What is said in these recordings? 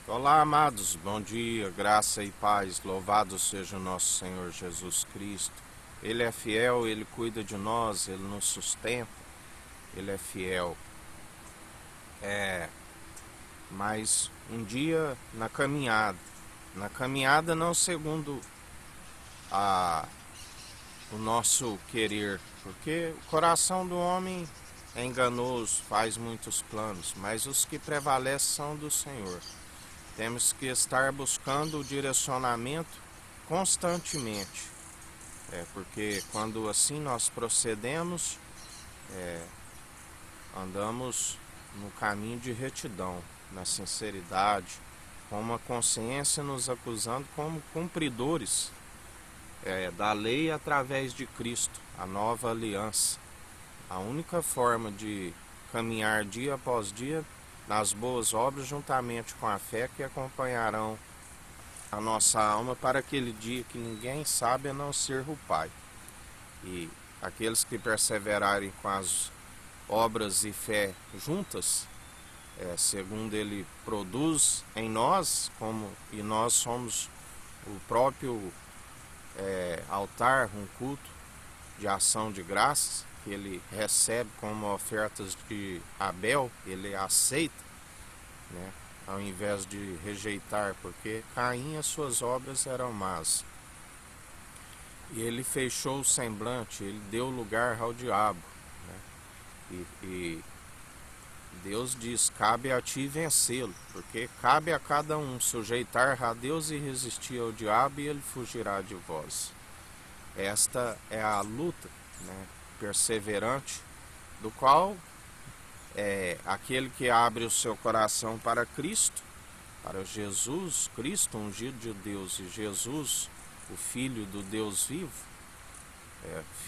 Olá, amados, bom dia, graça e paz, louvado seja o nosso Senhor Jesus Cristo. Ele é fiel, Ele cuida de nós, Ele nos sustenta, Ele é fiel. Mas um dia na caminhada não segundo a, o nosso querer, porque o coração do homem é enganoso, faz muitos planos, mas os que prevalecem são do Senhor. Temos que estar buscando o direcionamento constantemente, porque quando assim nós procedemos, andamos no caminho de retidão, na sinceridade, com uma consciência nos acusando como cumpridores da lei através de Cristo, a nova aliança. A única forma de caminhar dia após dia nas boas obras, juntamente com a fé que acompanharão a nossa alma para aquele dia que ninguém sabe a não ser o Pai. E aqueles que perseverarem com as obras e fé juntas, segundo Ele produz em nós, e nós somos o próprio altar, um culto de ação de graças, que Ele recebe como ofertas de Abel, Ele aceita, né? Ao invés de rejeitar, porque Caim as suas obras eram más. E ele fechou o semblante, ele deu lugar ao diabo, né? E Deus diz, cabe a ti vencê-lo, porque cabe a cada um sujeitar a Deus e resistir ao diabo, e ele fugirá de vós. Esta é a luta, né, perseverante, do qual aquele que abre o seu coração para Cristo, para Jesus Cristo, ungido de Deus, e Jesus, o Filho do Deus vivo,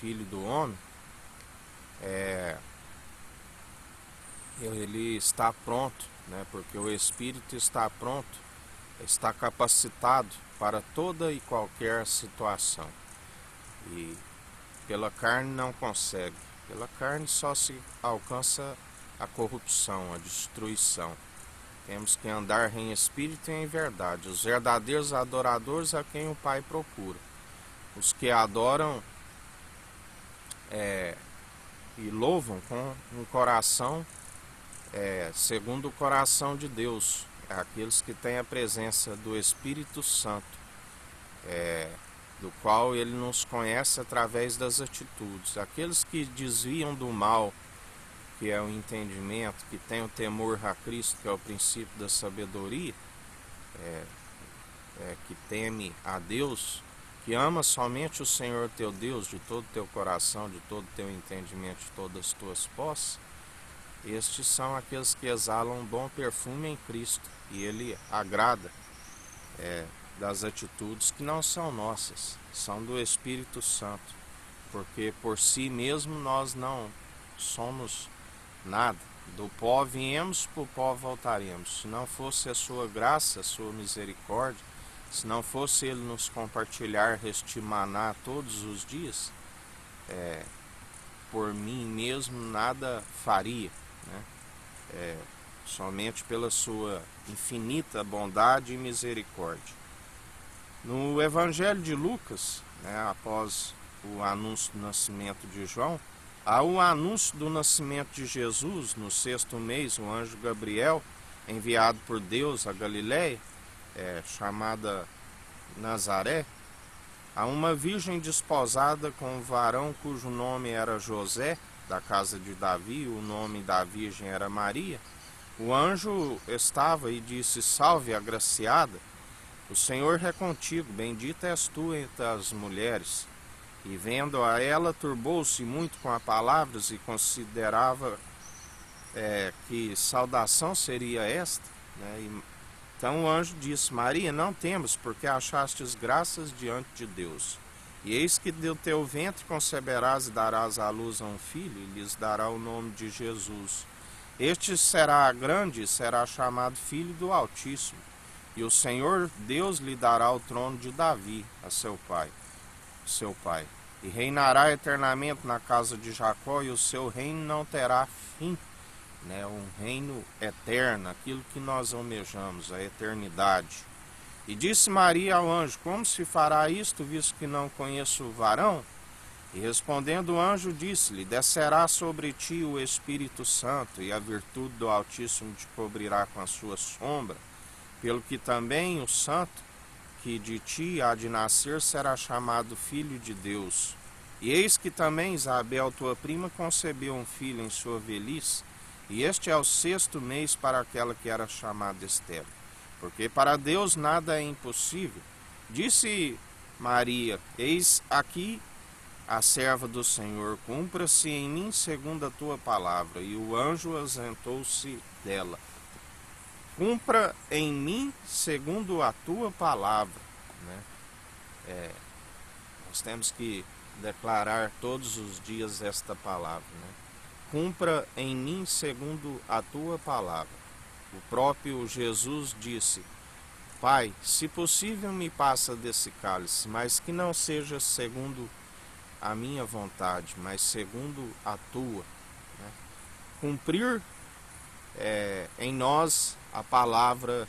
Filho do homem, ele está pronto, né, porque o Espírito está pronto, está capacitado para toda e qualquer situação. E pela carne não consegue, pela carne só se alcança a corrupção, a destruição. Temos que andar em espírito e em verdade. Os verdadeiros adoradores a quem o Pai procura. Os que adoram e louvam com um coração segundo o coração de Deus. Aqueles que têm a presença do Espírito Santo, do qual Ele nos conhece através das atitudes. Aqueles que desviam do mal, que é o entendimento, que tem o temor a Cristo, que é o princípio da sabedoria, que teme a Deus, que ama somente o Senhor teu Deus de todo o teu coração, de todo o teu entendimento, de todas as tuas posses, estes são aqueles que exalam um bom perfume em Cristo, e Ele agrada das atitudes que não são nossas, são do Espírito Santo, porque por si mesmo nós não somos nada. Do pó viemos, para o pó voltaremos. Se não fosse a sua graça, a sua misericórdia, se não fosse Ele nos compartilhar este maná todos os dias, por mim mesmo nada faria, né? Somente pela sua infinita bondade e misericórdia. No Evangelho de Lucas, né, após o anúncio do nascimento de João, há o anúncio do nascimento de Jesus. No 6º mês, o anjo Gabriel, enviado por Deus a Galiléia, chamada Nazaré, a uma virgem desposada com um varão cujo nome era José, da casa de Davi, o nome da virgem era Maria. O anjo estava e disse, salve, agraciada, o Senhor é contigo, bendita és tu entre as mulheres. E vendo a ela, turbou-se muito com as palavras e considerava que saudação seria esta, né? Então o anjo disse, Maria, não temas, porque achastes graças diante de Deus. E eis que do teu ventre conceberás e darás à luz a um filho, e lhes dará o nome de Jesus. Este será grande e será chamado Filho do Altíssimo. E o Senhor Deus lhe dará o trono de Davi, a seu pai. E reinará eternamente na casa de Jacó, e o seu reino não terá fim. né, um reino eterno, aquilo que nós almejamos, a eternidade. E disse Maria ao anjo: como se fará isto, visto que não conheço o varão? E respondendo o anjo, disse-lhe: descerá sobre ti o Espírito Santo, e a virtude do Altíssimo te cobrirá com a sua sombra, pelo que também o santo que de ti há de nascer será chamado Filho de Deus. E eis que também Isabel, tua prima, concebeu um filho em sua velhice, e este é o 6º mês para aquela que era chamada estéril, porque para Deus nada é impossível. Disse Maria: eis aqui a serva do Senhor, cumpra-se em mim segundo a tua palavra. E o anjo ausentou-se dela. Cumpra em mim segundo a tua palavra, né? Nós temos que declarar todos os dias esta palavra, né? Cumpra em mim segundo a tua palavra. O próprio Jesus disse: Pai, se possível me passa desse cálice, mas que não seja segundo a minha vontade, mas segundo a tua, né? Cumprir em nós a palavra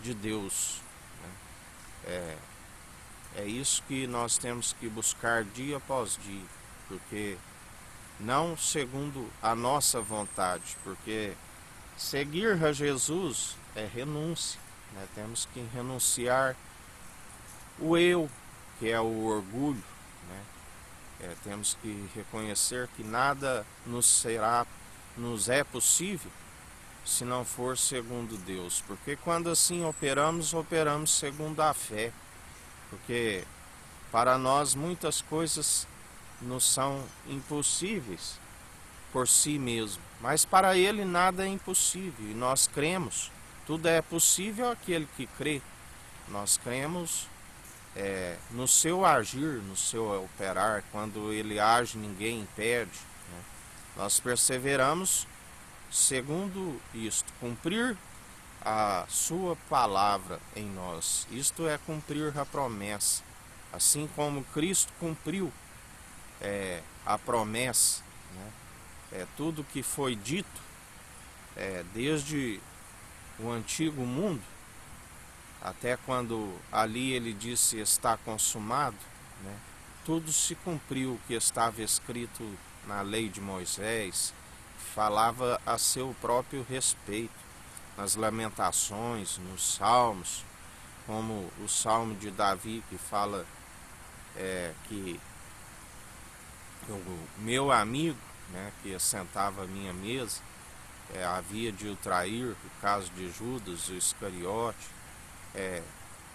de Deus, né? É isso que nós temos que buscar dia após dia, porque não segundo a nossa vontade, porque seguir a Jesus é renúncia, né? Temos que renunciar o eu, que é o orgulho, né? Temos que reconhecer que nada nos é possível se não for segundo Deus, porque quando assim operamos segundo a fé, porque para nós muitas coisas nos são impossíveis por si mesmo, mas para Ele nada é impossível, e nós cremos, tudo é possível àquele que crê. Nós cremos no seu agir, no seu operar. Quando Ele age, ninguém impede, né? Nós perseveramos segundo isto, cumprir a sua palavra em nós. Isto é cumprir a promessa, assim como Cristo cumpriu a promessa, né? Tudo que foi dito desde o antigo mundo, até quando ali ele disse está consumado, né? Tudo se cumpriu o que estava escrito na lei de Moisés, falava a seu próprio respeito, nas lamentações, nos salmos, como o salmo de Davi, que fala que o meu amigo, né, que assentava à minha mesa, havia de o trair, o caso de Judas, o Iscariote,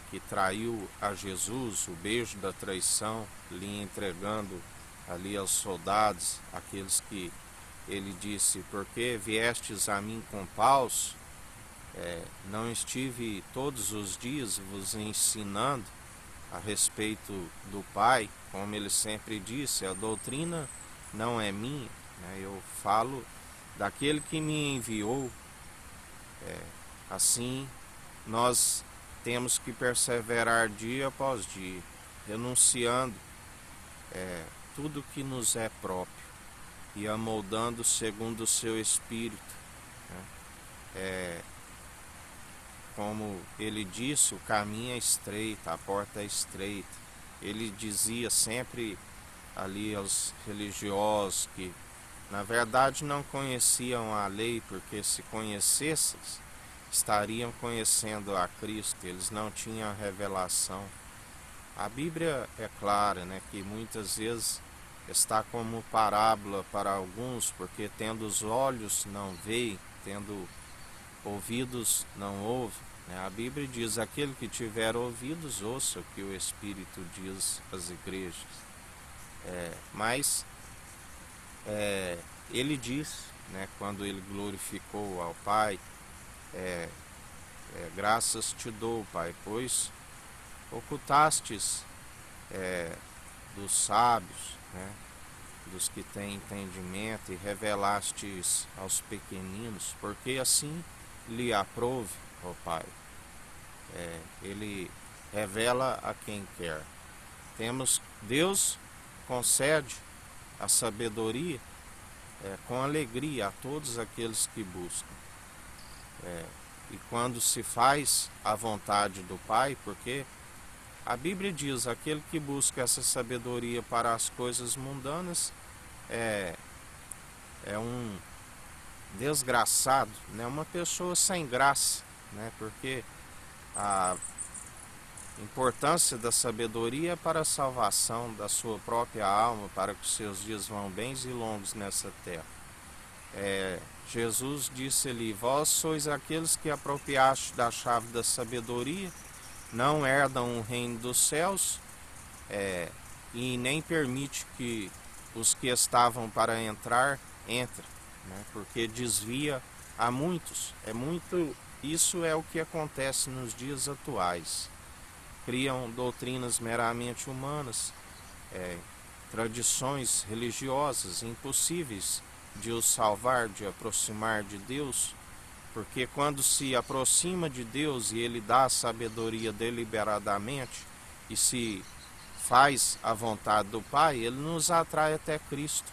que traiu a Jesus, o beijo da traição, lhe entregando ali aos soldados, aqueles que ele disse: porque viestes a mim com paus, não estive todos os dias vos ensinando a respeito do Pai, como ele sempre disse, a doutrina não é minha, né? Eu falo daquele que me enviou. Assim, nós temos que perseverar dia após dia, renunciando tudo que nos é próprio e amoldando segundo o seu Espírito, né? Como ele disse, o caminho é estreito, a porta é estreita. Ele dizia sempre ali aos religiosos que na verdade não conheciam a lei, porque se conhecessem, estariam conhecendo a Cristo. Eles não tinham a revelação. A Bíblia é clara, né, que muitas vezes está como parábola para alguns, porque tendo os olhos não veem, tendo ouvidos não ouvem, né? A Bíblia diz: aquele que tiver ouvidos, ouça o que o Espírito diz às igrejas. Mas ele diz, né, quando ele glorificou ao Pai, graças te dou, Pai, pois ocultastes dos sábios, né, dos que têm entendimento, e revelastes aos pequeninos, porque assim lhe aprove, ó Pai. Ele revela a quem quer. Deus concede a sabedoria com alegria a todos aqueles que buscam. E quando se faz a vontade do Pai, porque a Bíblia diz, aquele que busca essa sabedoria para as coisas mundanas é um desgraçado, né? Uma pessoa sem graça, né? Porque a importância da sabedoria é para a salvação da sua própria alma, para que os seus dias vão bens e longos nessa terra. Jesus disse ali, vós sois aqueles que apropriaste da chave da sabedoria, não herdam o reino dos céus, e nem permite que os que estavam para entrar, entrem, né? Porque desvia a muitos. Isso é o que acontece nos dias atuais. Criam doutrinas meramente humanas, tradições religiosas impossíveis de os salvar, de aproximar de Deus, porque quando se aproxima de Deus e Ele dá a sabedoria deliberadamente e se faz a vontade do Pai, Ele nos atrai até Cristo,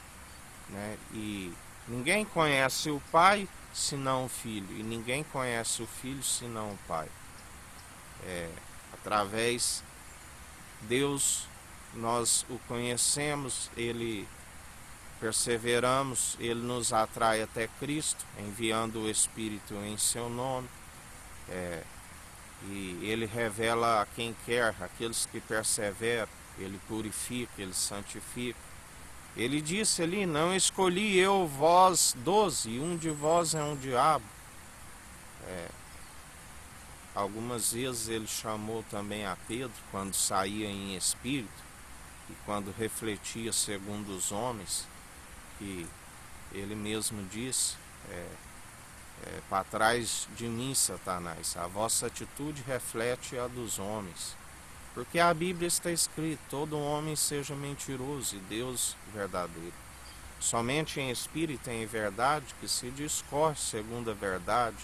né? E ninguém conhece o Pai senão o Filho, e ninguém conhece o Filho senão o Pai. Através de Deus nós o conhecemos, Ele perseveramos, Ele nos atrai até Cristo, enviando o Espírito em seu nome, e Ele revela a quem quer, aqueles que perseveram, Ele purifica, Ele santifica. Ele disse ali, não escolhi eu vós 12, e um de vós é um diabo. Algumas vezes Ele chamou também a Pedro, quando saía em espírito, e quando refletia segundo os homens, que Ele mesmo disse, para trás de mim, Satanás, a vossa atitude reflete a dos homens. Porque a Bíblia está escrito, todo homem seja mentiroso e Deus verdadeiro. Somente em espírito e em verdade que se discorre segundo a verdade,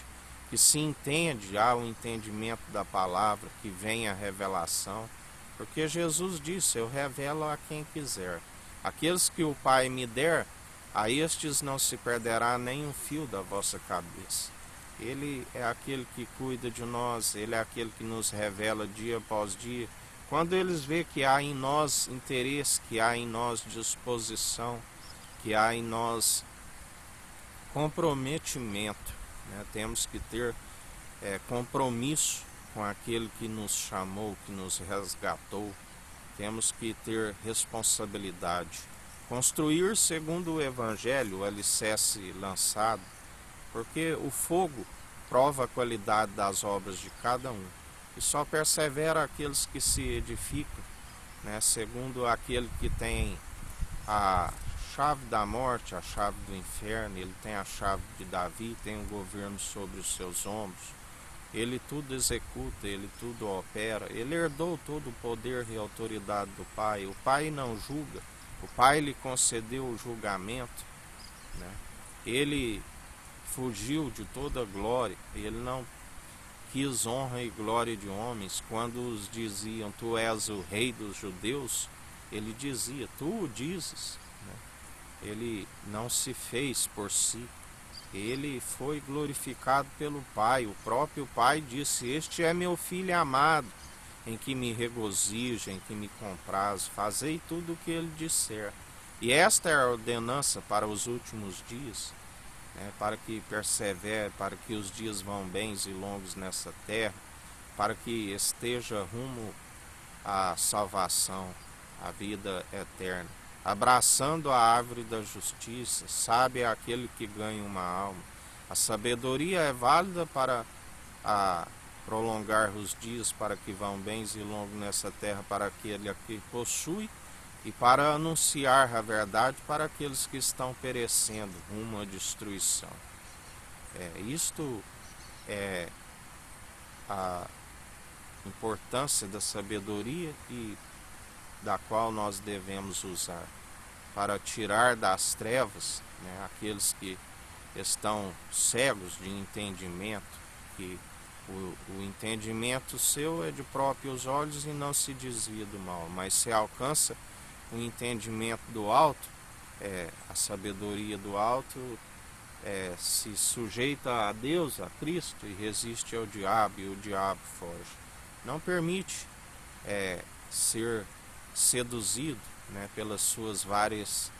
que se entende, há o entendimento da palavra, que vem a revelação. Porque Jesus disse, eu revelo a quem quiser. Aqueles que o Pai me der, a estes não se perderá nem um fio da vossa cabeça. Ele é aquele que cuida de nós, Ele é aquele que nos revela dia após dia. Quando eles veem que há em nós interesse, que há em nós disposição, que há em nós comprometimento, né? Temos que ter compromisso com aquele que nos chamou, que nos resgatou. Temos que ter responsabilidade. Construir segundo o Evangelho o alicerce lançado, porque o fogo prova a qualidade das obras de cada um, e só persevera aqueles que se edificam, né, segundo aquele que tem a chave da morte, a chave do inferno. Ele tem a chave de Davi, tem o governo sobre os seus ombros, ele tudo executa, ele tudo opera, ele herdou todo o poder e autoridade do Pai. O Pai não julga, o Pai lhe concedeu o julgamento, né? Ele fugiu de toda glória, ele não quis honra e glória de homens. Quando os diziam, tu és o rei dos judeus, ele dizia, tu o dizes, né? Ele não se fez por si, ele foi glorificado pelo Pai. O próprio Pai disse, este é meu Filho amado, em que me regozijo, em que me comprazo, fazei tudo o que ele disser. E esta é a ordenança para os últimos dias, né, para que persevere, para que os dias vão bens e longos nessa terra, para que esteja rumo à salvação, à vida eterna. Abraçando a árvore da justiça, sábio é aquele que ganha uma alma. A sabedoria é válida para prolongar os dias, para que vão bens e longos nessa terra para aquele a que possui, e para anunciar a verdade para aqueles que estão perecendo rumo à destruição. Isto é a importância da sabedoria e da qual nós devemos usar para tirar das trevas, né, aqueles que estão cegos de entendimento, que o entendimento seu é de próprios olhos e não se desvia do mal, mas se alcança o entendimento do alto, a sabedoria do alto se sujeita a Deus, a Cristo, e resiste ao diabo, e o diabo foge. Não permite ser seduzido, né, pelas suas várias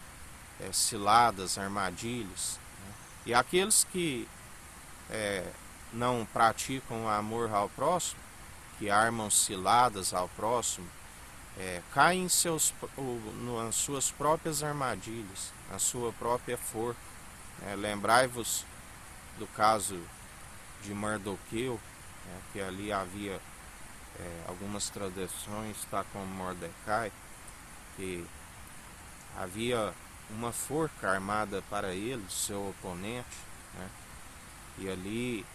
ciladas, armadilhas, né? E aqueles que não praticam o amor ao próximo, que armam ciladas ao próximo, caem nas suas próprias armadilhas, na sua própria forca. Lembrai-vos do caso de Mardoqueu, que ali havia algumas tradições, está como Mordecai, que havia uma forca armada para ele, seu oponente, né? E ali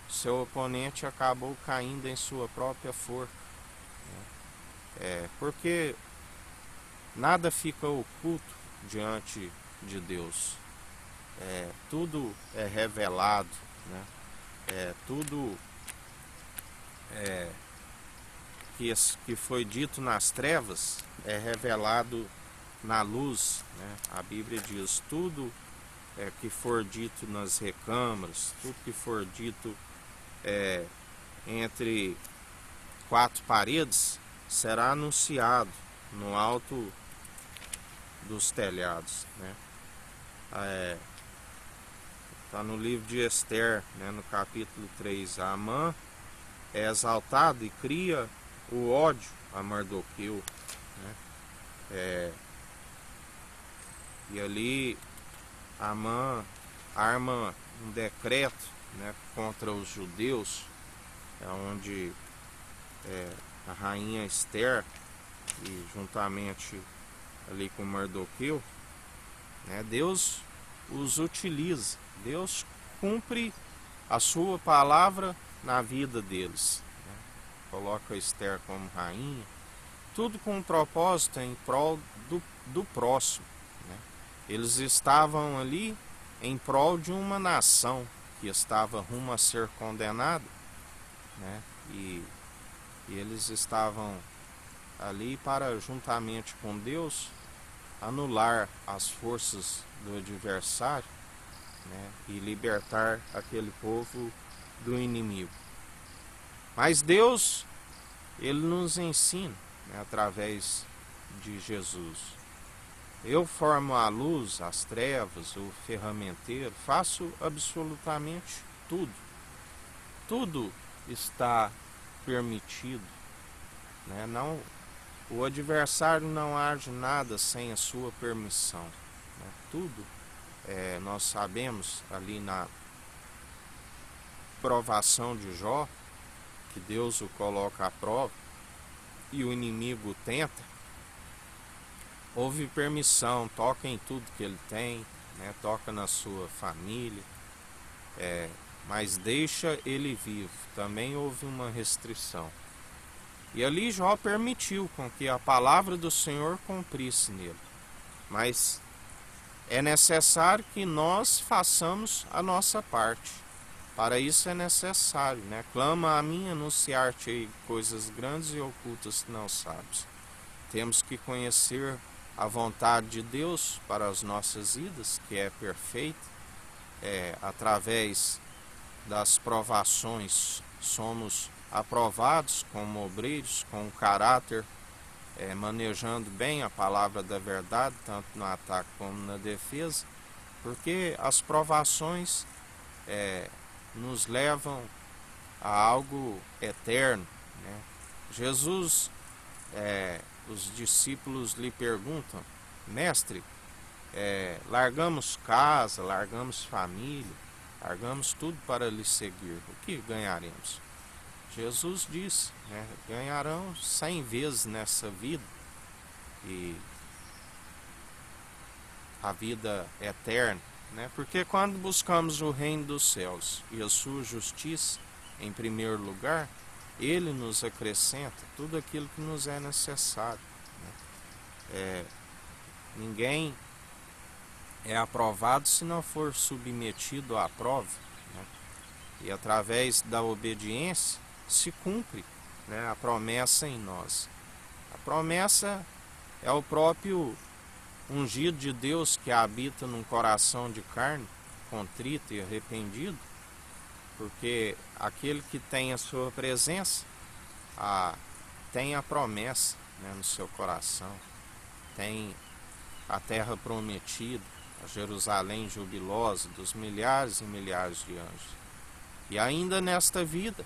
seu oponente acabou caindo em sua própria forca, né? Porque nada fica oculto diante de Deus. Tudo é revelado, né? Tudo que foi dito nas trevas é revelado na luz, né? A Bíblia diz: tudo que for dito nas recâmaras, tudo que for dito entre quatro paredes, será anunciado no alto dos telhados, né? Está no livro de Esther, né, no capítulo 3. Amã é exaltado e cria o ódio a Mardoqueu, né? E ali Amã arma um decreto, né, contra os judeus, onde a rainha Esther, e juntamente ali com Mardoqueu, né, Deus os utiliza, Deus cumpre a sua palavra na vida deles, né? Coloca Esther como rainha, tudo com um propósito em prol do próximo, né? Eles estavam ali em prol de uma nação que estava rumo a ser condenada, né? E eles estavam ali para, juntamente com Deus, anular as forças do adversário, né, e libertar aquele povo do inimigo. Mas Deus, Ele nos ensina, né, através de Jesus. Eu formo a luz, as trevas, o ferramenteiro, faço absolutamente tudo. Tudo está permitido, né? Não, o adversário não age nada sem a sua permissão, né? Tudo nós sabemos ali na provação de Jó, que Deus o coloca à prova e o inimigo tenta. Houve permissão, toca em tudo que ele tem, né? Toca na sua família, mas deixa ele vivo. Também houve uma restrição. E ali Jó permitiu com que a palavra do Senhor cumprisse nele. Mas é necessário que nós façamos a nossa parte. Para isso é necessário, né? Clama a mim, anunciar-te coisas grandes e ocultas que não sabes. Temos que conhecer a vontade de Deus para as nossas vidas, que é perfeita. Através das provações somos aprovados como obreiros, com caráter, manejando bem a palavra da verdade, tanto no ataque como na defesa, porque as provações nos levam a algo eterno, né? Jesus, os discípulos lhe perguntam: mestre, largamos casa, largamos família, largamos tudo para lhe seguir, o que ganharemos? Jesus disse, né, ganharão 100 vezes nessa vida, e a vida eterna, né? Porque quando buscamos o reino dos céus e a sua justiça em primeiro lugar, Ele nos acrescenta tudo aquilo que nos é necessário, né? Ninguém é aprovado se não for submetido à prova, né? E através da obediência se cumpre, né, a promessa em nós. A promessa é o próprio ungido de Deus que habita num coração de carne, contrito e arrependido, porque aquele que tem a sua presença tem a promessa, né, no seu coração, tem a terra prometida, a Jerusalém jubilosa dos milhares e milhares de anjos. E ainda nesta vida,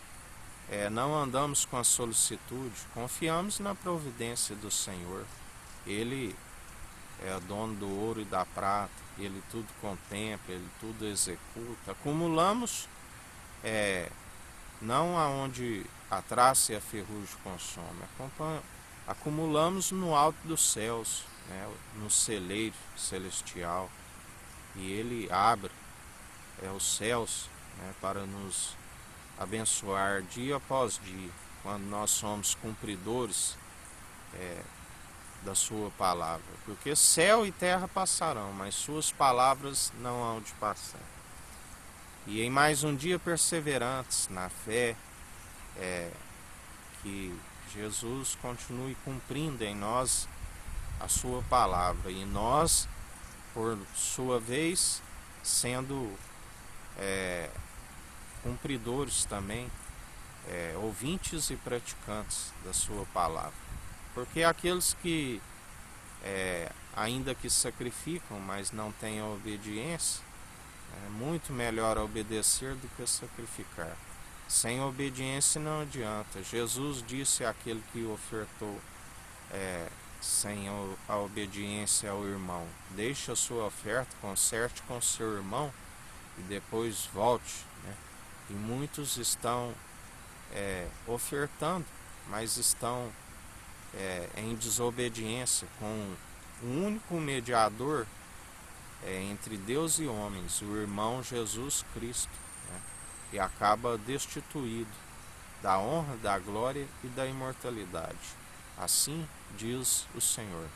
não andamos com a solicitude, confiamos na providência do Senhor. Ele é dono do ouro e da prata, Ele tudo contempla, Ele tudo executa. Acumulamos não aonde a traça e a ferrugem consomem, acumulamos no alto dos céus, né, no celeiro celestial, e Ele abre os céus, né, para nos abençoar dia após dia, quando nós somos cumpridores da sua palavra, porque céu e terra passarão, mas suas palavras não hão de passar. E em mais um dia perseverantes na fé, que Jesus continue cumprindo em nós a sua palavra, e nós, por sua vez, sendo cumpridores também, ouvintes e praticantes da sua palavra. Porque aqueles que ainda que sacrificam, mas não têm a obediência, é muito melhor obedecer do que sacrificar. Sem obediência não adianta. Jesus disse àquele que ofertou sem a obediência ao irmão: deixe a sua oferta, conserte com seu irmão e depois volte, né? E muitos estão ofertando, mas estão em desobediência com um único mediador entre Deus e homens, o irmão Jesus Cristo, né? E acaba destituído da honra, da glória e da imortalidade. Assim diz o Senhor.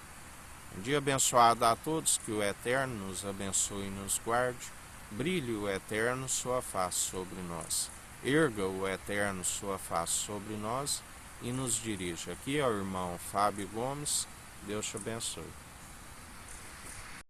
Um dia abençoado a todos, que o Eterno nos abençoe e nos guarde. Brilhe o Eterno sua face sobre nós. Erga o Eterno sua face sobre nós e nos dirija. Aqui é o irmão Fábio Gomes. Deus te abençoe.